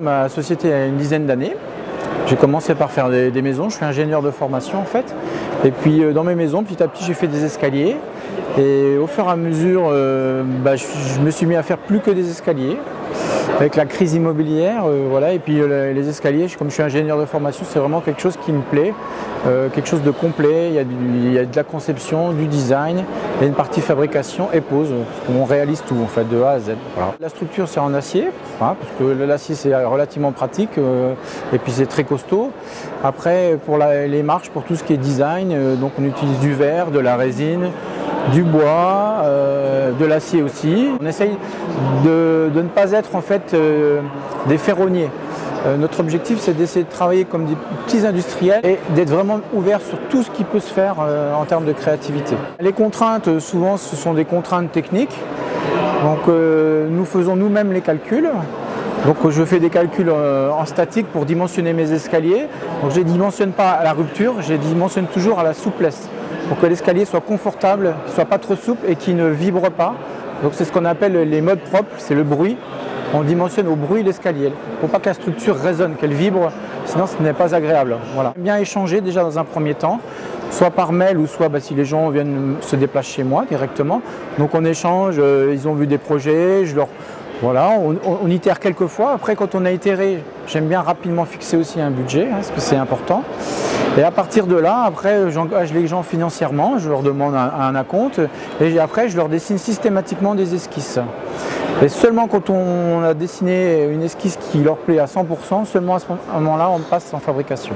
Ma société a une dizaine d'années. J'ai commencé par faire des maisons, je suis ingénieur de formation en fait. Et puis dans mes maisons, petit à petit, j'ai fait des escaliers. Et au fur et à mesure, je me suis mis à faire plus que des escaliers. Avec la crise immobilière, voilà. Et puis les escaliers, comme je suis ingénieur de formation, c'est vraiment quelque chose qui me plaît, quelque chose de complet. Il y a de la conception, du design, il y a une partie fabrication et pose, parce qu'on réalise tout en fait de A à Z. Voilà. La structure c'est en acier, hein, parce que l'acier c'est relativement pratique et puis c'est très costaud. Après pour les marches, pour tout ce qui est design, donc on utilise du verre, de la résine, du bois, de l'acier aussi. On essaye de ne pas être en fait des ferronniers. Notre objectif c'est d'essayer de travailler comme des petits industriels et d'être vraiment ouvert sur tout ce qui peut se faire en termes de créativité. Les contraintes souvent ce sont des contraintes techniques. Donc nous faisons nous-mêmes les calculs. Donc je fais des calculs en statique pour dimensionner mes escaliers. Donc je ne les dimensionne pas à la rupture, je les dimensionne toujours à la souplesse, pour que l'escalier soit confortable, qu'il ne soit pas trop souple et qu'il ne vibre pas. Donc c'est ce qu'on appelle les modes propres, c'est le bruit. On dimensionne au bruit l'escalier. Il ne faut pas que la structure résonne, qu'elle vibre, sinon ce n'est pas agréable. Voilà. Bien échanger déjà dans un premier temps, soit par mail ou soit si les gens viennent se déplacer chez moi directement. Donc on échange, ils ont vu des projets, voilà, on itère quelques fois. Après, quand on a itéré, j'aime bien rapidement fixer aussi un budget, parce que c'est important. Et à partir de là, après, j'engage les gens financièrement, je leur demande un acompte, et après, je leur dessine systématiquement des esquisses. Et seulement quand on a dessiné une esquisse qui leur plaît à 100%, seulement à ce moment-là, on passe en fabrication.